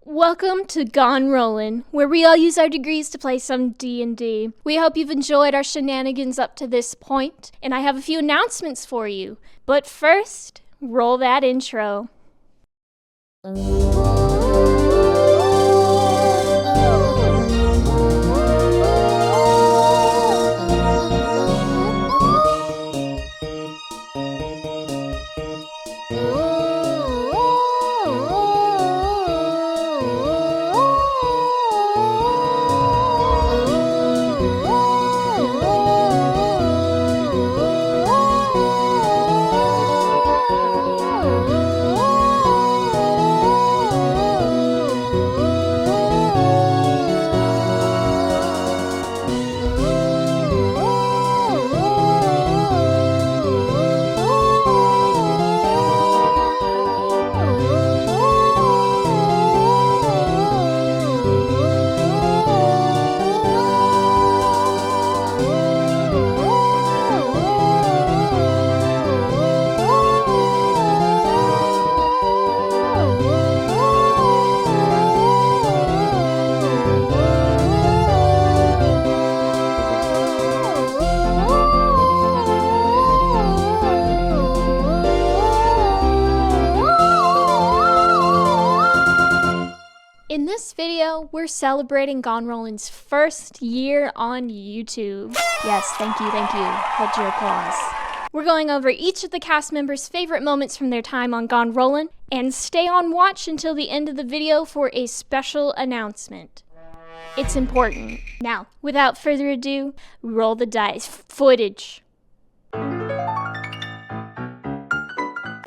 Welcome to Gone Rollin', where we all use our degrees to play some D&D. We hope you've enjoyed our shenanigans up to this point, and I have a few announcements for you. But first, roll that intro. In this video, we're celebrating Gone Rollin's first year on YouTube. Yes, thank you. Hold your applause. We're going over each of the cast members' favorite moments from their time on Gone Rollin', and stay on watch until the end of the video for a special announcement. It's important. Now, without further ado, roll the dice. Footage.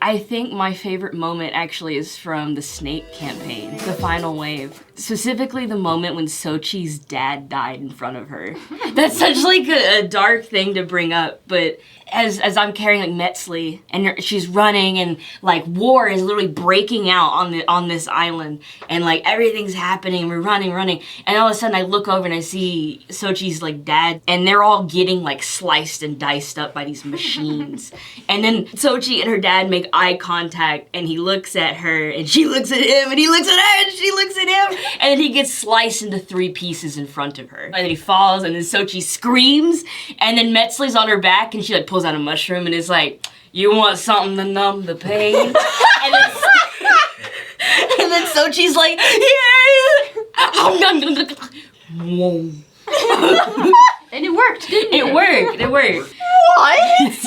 I think my favorite moment actually is from the Snake campaign, the final wave. Specifically the moment when Sochi's dad died in front of her. That's such like a dark thing to bring up, but as I'm carrying like Metzli and she's running and like war is literally breaking out on this island and like everything's happening, we're running and all of a sudden I look over and I see Sochi's like dad and they're all getting like sliced and diced up by these machines. And then Sochi and her dad make eye contact and he looks at her and she looks at him and he looks at her and she looks at him and then he gets sliced into 3 pieces in front of her. And then he falls and then Sochi screams and then Metzli's on her back and she like pulls out a mushroom and is like, you want something to numb the pain? and then Sochi's like, yeah. And it worked, didn't it? It worked. What?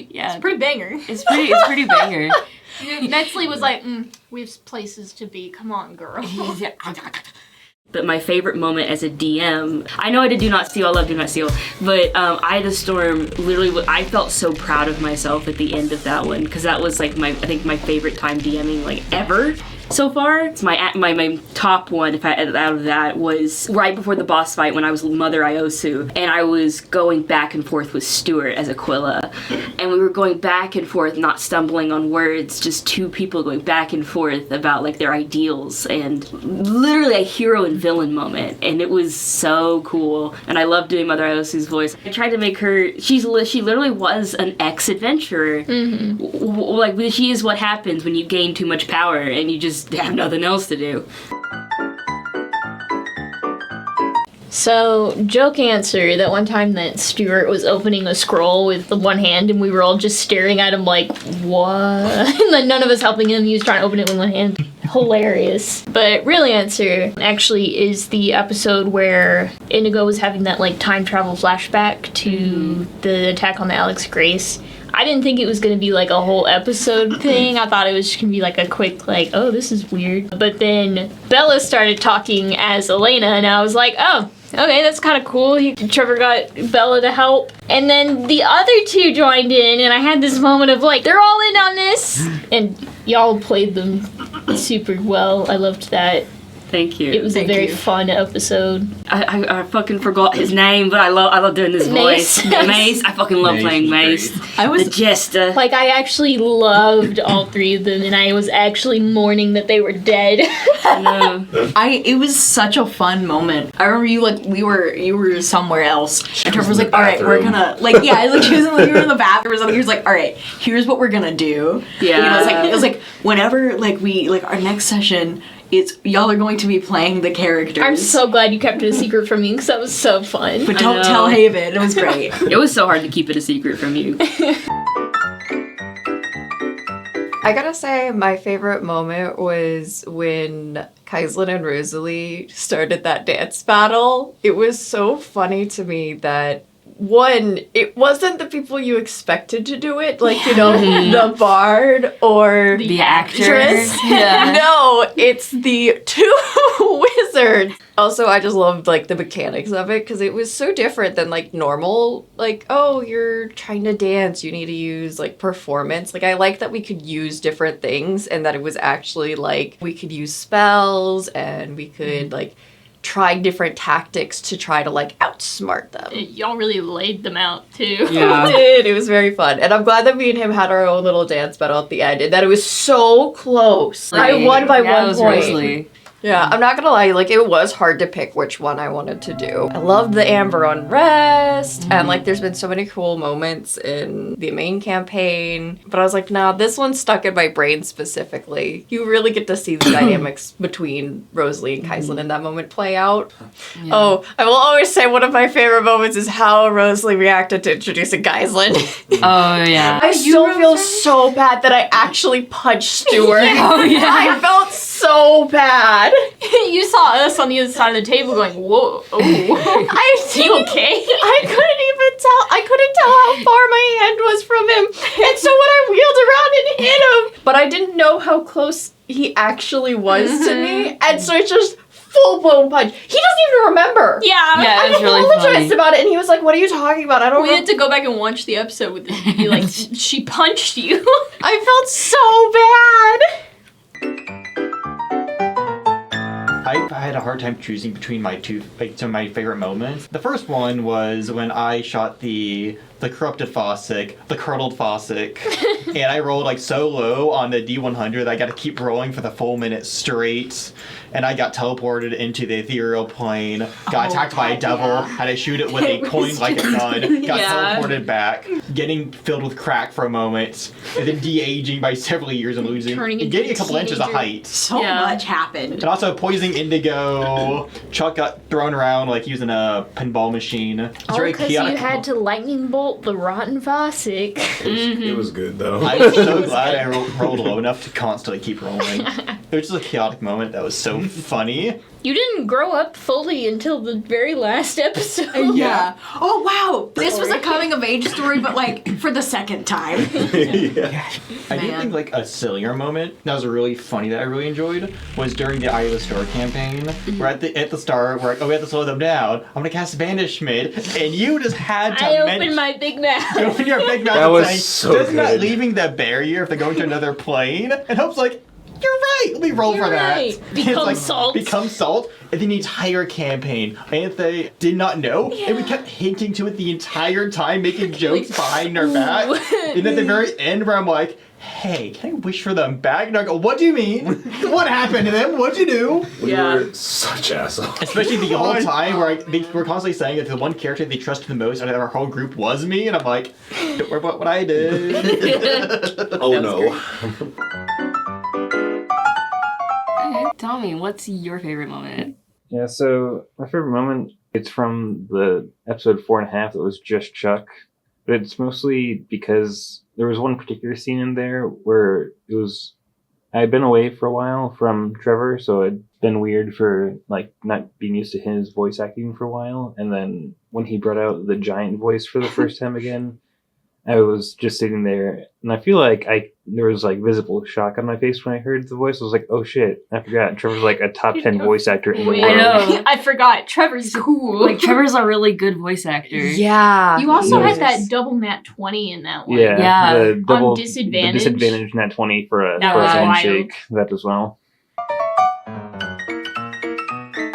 Yeah. It's pretty banger. It's pretty banger. Metzli was like, we have places to be. Come on, girl. But my favorite moment as a DM, I know I did Do Not Steal, I love Do Not Steal, but Eye of the Storm, literally, I felt so proud of myself at the end of that one, because that was like I think my favorite time DMing like ever. So far, it's my top one out of that was right before the boss fight when I was Mother Iosu and I was going back and forth with Stuart as Aquila and we were going back and forth, not stumbling on words, just 2 people going back and forth about like their ideals and literally a hero and villain moment and it was so cool and I love doing Mother Iosu's voice. I tried to make her, she literally was an ex-adventurer. Like she is what happens when you gain too much power and you just have nothing else to do. So, joke answer, that one time that Stuart was opening a scroll with the one hand and we were all just staring at him like, what? And then none of us helping him, he was trying to open it with one hand. Hilarious. But real answer actually is the episode where Inigo was having that like time travel flashback to the attack on the Alex Grace. I didn't think it was going to be like a whole episode thing. I thought it was just going to be like a quick like, oh, this is weird. But then Bella started talking as Elena and I was like, oh, okay, that's kind of cool. Trevor got Bella to help. And then the other 2 joined in and I had this moment of like, they're all in on this. And y'all played them super well. I loved that. Thank you. It was a very fun episode. I fucking forgot his name, but I love doing this voice. Mace. I fucking love playing Mace. I was the jester. Like I actually loved all 3 of them, and I was actually mourning that they were dead. No. It was such a fun moment. I remember you were somewhere else, and Trevor was like, "All right, we're gonna like yeah." Like we were in the bathroom or something. He was like, "All right, here's what we're gonna do." Yeah. It was like whenever like we like our next session. y'all are going to be playing the characters. I'm so glad you kept it a secret from me because that was so fun. But don't tell Haven. It was great. It was so hard to keep it a secret from you. I gotta say, my favorite moment was when Kaislyn and Rosalie started that dance battle. It was so funny to me that, one, it wasn't the people you expected to do it, like, you know, the bard or The actress. Yeah. No, it's the two wizards. Also, I just loved, like, the mechanics of it, because it was so different than, like, normal, like, oh, you're trying to dance, you need to use, like, performance. Like, I like that we could use different things, and that it was actually, like, we could use spells, and we could, like, try different tactics to try to, like, outsmart them. Y'all really laid them out, too. Yeah. We did. It was very fun. And I'm glad that me and him had our own little dance battle at the end, and that it was so close. I won by Yeah, it one was point. Rosalie. Yeah, I'm not gonna lie, like, it was hard to pick which one I wanted to do. I loved the Amber Unrest, and, like, there's been so many cool moments in the main campaign, but I was like, nah, this one stuck in my brain specifically. You really get to see the dynamics between Rosalie and Kaislyn in that moment play out. Yeah. Oh, I will always say one of my favorite moments is how Rosalie reacted to introducing Kaislyn. Oh, yeah. I still feel so bad that I actually punched Stuart. Oh, yeah. I felt so bad. You saw us on the other side of the table going, whoa, oh. You okay? I couldn't tell how far my hand was from him. And so when I wheeled around and hit him, but I didn't know how close he actually was to me. And so it's just full-blown punch. He doesn't even remember. Yeah. Yeah, it was I really apologized funny. about it, and he was like, what are you talking about? I don't We know. had to go back and watch the episode with you, like, she punched you. I felt so bad. I had a hard time choosing between my two, like, some of my favorite moments. The first one was when I shot the corrupted Fossick, the curdled Fossick, and I rolled, like, so low on the D100 that I got to keep rolling for the full minute straight, and I got teleported into the ethereal plane, got attacked by a devil, had to shoot it with a coin like a gun, got teleported back, getting filled with crack for a moment, and then de-aging by several years and losing, Turning and into getting a a couple inches of teenager. height. So Yeah. much happened. And also poisoning Indigo. Chuck got thrown around like using a pinball machine. It's very Because you chaotic. had to lightning bolt the rotten Fossick. It was good though. I'm so glad I rolled low enough to constantly keep rolling. It was just a chaotic moment that was so funny. You didn't grow up fully until the very last episode. Yeah. Oh, wow. This was a coming of age story, but, like, for the second time. Yeah. I do think like a sillier moment that was really funny that I really enjoyed was during the Eye of the Storm campaign. Where at the start, we're like, oh, we have to slow them down. I'm gonna cast Banishment, and you just had to. I opened my big mouth. Open your big mouth. That and was saying, so doesn't that good. leaving the barrier if they're going to another plane? And Hope's like, you're right. Let me roll You're for that. right. And Become it's salt. Become salt. And then the entire campaign, Anthe did not know, and we kept hinting to it the entire time, making jokes behind our back. And at the very end, where I'm like, hey, can I wish for them back? And I go, what do you mean? What happened to them? What'd you do? We were such assholes. Especially the whole time where they were constantly saying that the one character they trusted the most out of our whole group was me, and I'm like, don't worry about what I did. Oh no. Okay, Tommy, what's your favorite moment? Yeah, so my favorite moment, it's from the episode 4.5 that was just Chuck. But it's mostly because there was one particular scene in there where it was, I had been away for a while from Trevor, so it'd been weird for, like, not being used to his voice acting for a while. And then when he brought out the giant voice for the first time again, I was just sitting there, and I feel like there was, like, visible shock on my face when I heard the voice. I was like, oh shit, I forgot. Trevor's, like, a top 10 voice actor in the world. I know. I forgot. Trevor's cool. Like, Trevor's a really good voice actor. Yeah. You also He had was. that double nat 20 in that one. Yeah, Yeah. the double disadvantage. the disadvantage nat 20 for a That for a was wild. handshake. That as well.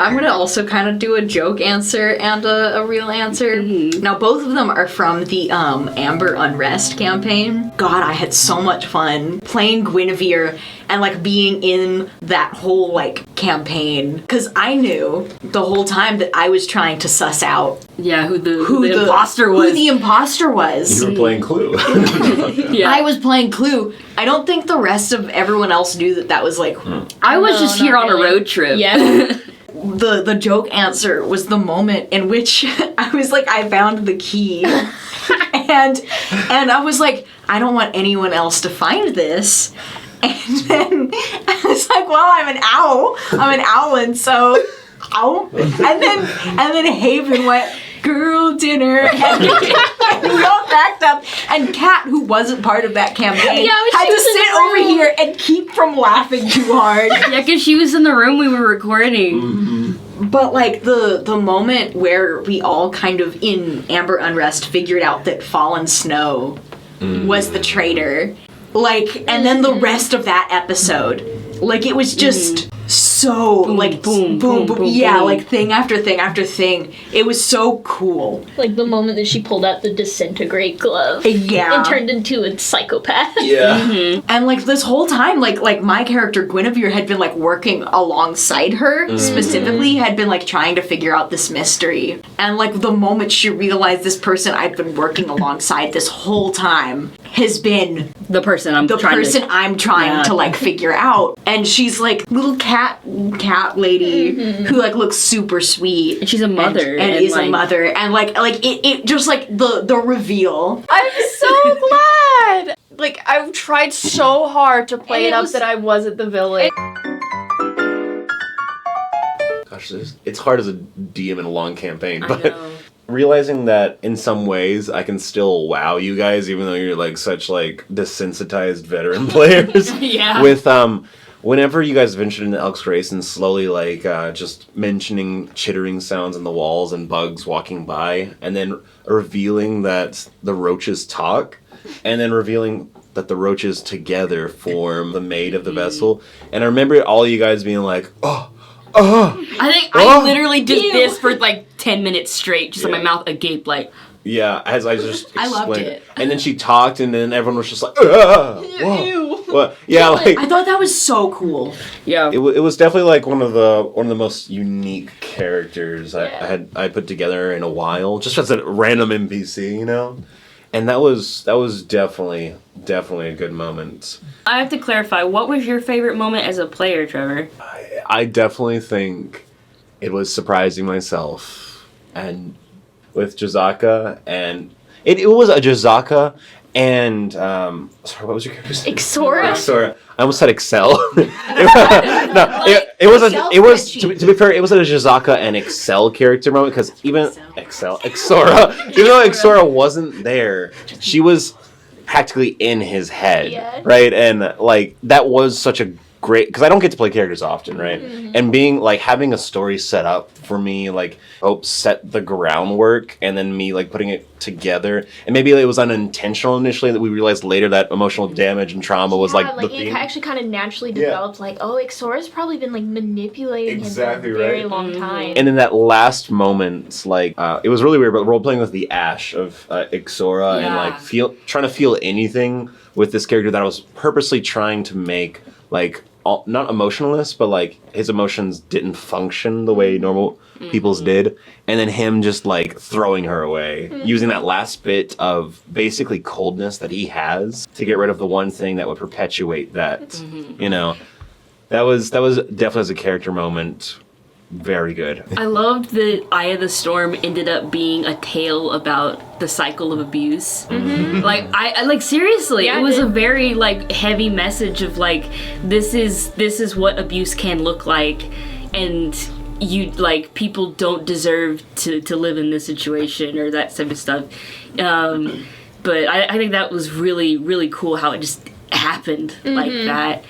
I'm gonna also kind of do a joke answer and a real answer. Now, both of them are from the Amber Unrest campaign. God, I had so much fun playing Guinevere and like being in that whole like campaign, because I knew the whole time that I was trying to suss out who the imposter was. Who the imposter was. You were playing Clue. I was playing Clue. I don't think the rest of everyone else knew that was like. I was just here on a road trip. Yeah. The joke answer was the moment in which I was like, I found the key. and I was like, I don't want anyone else to find this. And then I was like, well, I'm an owl, and so ow. And then Haven went, girl dinner, and we all cracked up. And Kat, who wasn't part of that campaign, had to sit over here and keep from laughing too hard. Yeah, because she was in the room we were recording. But like the moment where we all kind of in Amber Unrest figured out that Fallen Snow was the traitor, like, and then the rest of that episode, like, it was just so Boom, like boom, boom, boom, boom, yeah, boom. like thing after thing after thing. It was so cool. Like the moment that she pulled out the disintegrate glove. Yeah. And turned into a psychopath. Yeah. And like this whole time, like my character Guinevere had been like working alongside her, specifically had been like trying to figure out this mystery. And like the moment she realized this person I'd been working alongside this whole time has been The person I'm trying to like figure out. And she's like little cat lady who like looks super sweet. And she's a mother. And is a mother. And like it just like the reveal. I'm so glad. Like, I've tried so hard to play it up that I wasn't the villain. Gosh, it's hard as a DM in a long campaign, I but know. realizing that in some ways I can still wow you guys, even though you're like such like desensitized veteran players. Yeah. With whenever you guys ventured into Elk's Race and slowly like just mentioning chittering sounds in the walls and bugs walking by, and then revealing that the roaches talk, and then revealing that the roaches together form the maid of the vessel. And I remember all you guys being like, I think I literally did this for like 10 minutes straight, just like my mouth agape, like. yeah, as I just I loved explained. it. And then she talked, and then everyone was just like, whoa. Well, yeah, like I thought that was so cool. Yeah. it was definitely like one of the most unique characters I put together in a while, just as a random NPC, you know. And that was definitely a good moment. I have to clarify, what was your favorite moment as a player, Trevor? I definitely think it was surprising myself, and with Jazaka, and it was a Jazaka and sorry, what was your character's name? Ixora? I almost said Excel. It was to be fair, it was a Jazaka and Excel character moment, because even Ixora, even though Ixora wasn't there, she was practically in his head, right? And like that was such a great, because I don't get to play characters often, right? And being like having a story set up for me, like help set the groundwork, and then me like putting it together, and maybe it was unintentional initially, that we realized later that emotional damage and trauma was like the it theme. actually kind of naturally developed. Like, oh, Ixora's probably been like manipulating Exactly him for a very right. long time. And in that last moment, like it was really weird, but role playing with the ash of Ixora and like trying to feel anything with this character that I was purposely trying to make like not emotionless, but like his emotions didn't function the way normal people's did, and then him just like throwing her away, using that last bit of basically coldness that he has to get rid of the one thing that would perpetuate that. You know, that was definitely as a character moment. Very good. I loved that Eye of the Storm ended up being a tale about the cycle of abuse. Like I like seriously, it was a very like heavy message of like this is what abuse can look like, and you like people don't deserve to live in this situation or that type of stuff. But I think that was really, really cool how it just happened like that.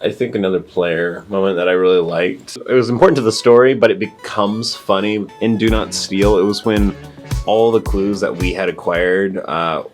I think another player moment that I really liked, it was important to the story, but it becomes funny in Do Not Steal. It was when all the clues that we had acquired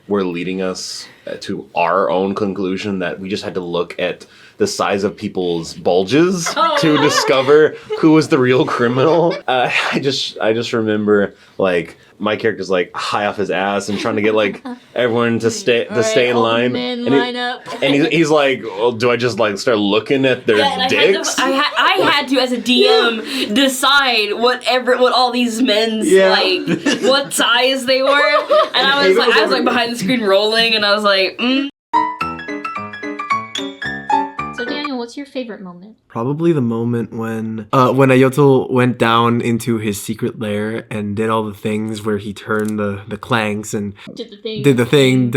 were leading us to our own conclusion that we just had to look at the size of people's bulges to discover who was the real criminal. I just remember like my character's like high off his ass and trying to get like everyone to stay in line. Men, And line up. he's like, well, do I just like start looking at their dicks? I had to, as a DM, decide what all these men's like what size they were, and I was like behind the screen rolling, and I was like. So Daniel, what's your favorite moment? Probably the moment when Ayotl went down into his secret lair and did all the things where he turned the clanks and Did the thing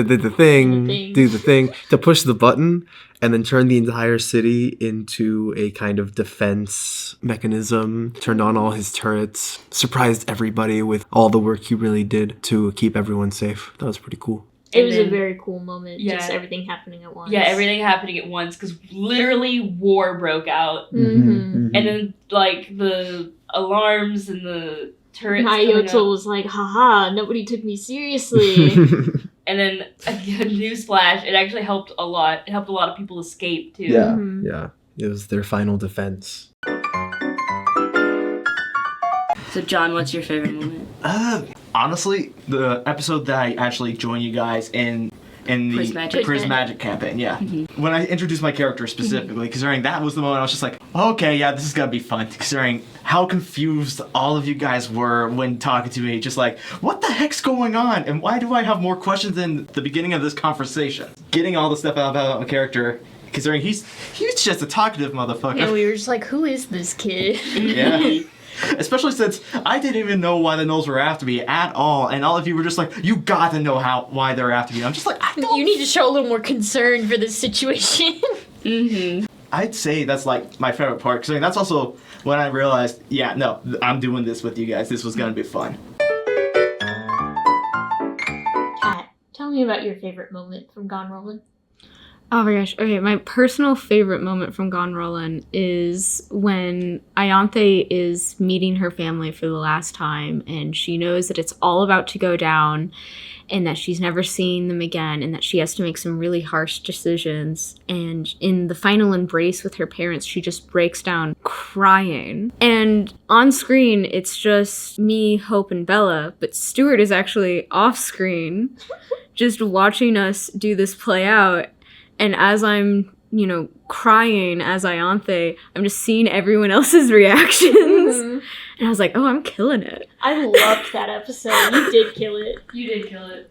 to push the button and then turned the entire city into a kind of defense mechanism, turned on all his turrets, surprised everybody with all the work he really did to keep everyone safe. That was pretty cool. It was a very cool moment, just everything happening at once. Yeah, everything happening at once, because literally war broke out. Mm-hmm. And then, like, the alarms and the turrets Ayotl was like, haha, nobody took me seriously. And then, newsflash, it actually helped a lot. It helped a lot of people escape, too. Yeah, yeah. It was their final defense. So, John, what's your favorite moment? Honestly, the episode that I actually joined you guys in the Prismagic campaign, Mm-hmm. When I introduced my character specifically, considering that was the moment I was just like, okay, yeah, this is gonna be fun, considering how confused all of you guys were when talking to me, just like, what the heck's going on? And why do I have more questions than the beginning of this conversation? Getting all the stuff out about my character, considering he's just a talkative motherfucker. And we were just like, who is this kid? Yeah. Especially since I didn't even know why the gnolls were after me at all, and all of you were just like, you gotta know why they're after me. I'm just like, You need to show a little more concern for this situation. Mm-hmm. I'd say that's like my favorite part, because that's also when I realized, yeah, no, I'm doing this with you guys. This was gonna be fun. Kat, tell me about your favorite moment from Gone Rollin'. Oh my gosh. Okay, my personal favorite moment from Gone Rollin' is when Ianthe is meeting her family for the last time, and she knows that it's all about to go down and that she's never seeing them again and that she has to make some really harsh decisions. And in the final embrace with her parents, she just breaks down crying. And on screen, it's just me, Hope, and Bella, but Stuart is actually off screen just watching us do this play out. And as I'm, crying as Ianthe, I'm just seeing everyone else's reactions. Mm-hmm. And I was like, oh, I'm killing it. I loved that episode. You did kill it. You did kill it.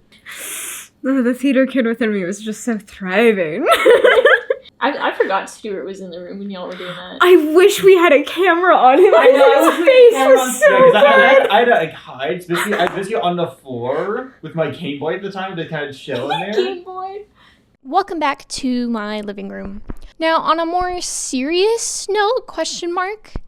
The theater kid within me was just so thriving. I forgot Stuart was in the room when y'all were doing that. I wish we had a camera on him. I know, his face was so good. I had to like hide. I was basically on the floor with my Game Boy at the time to kind of chill in there. Game Boy. Welcome back to my living room. Now, on a more serious note,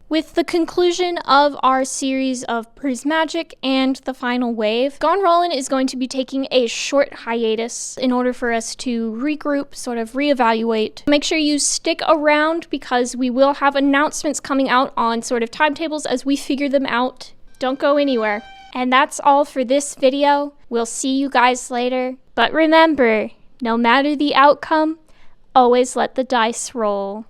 with the conclusion of our series of Prismagic and the final wave, Gone Rollin' is going to be taking a short hiatus in order for us to regroup, sort of reevaluate. Make sure you stick around because we will have announcements coming out on sort of timetables as we figure them out. Don't go anywhere. And that's all for this video. We'll see you guys later. But remember, no matter the outcome, always let the dice roll.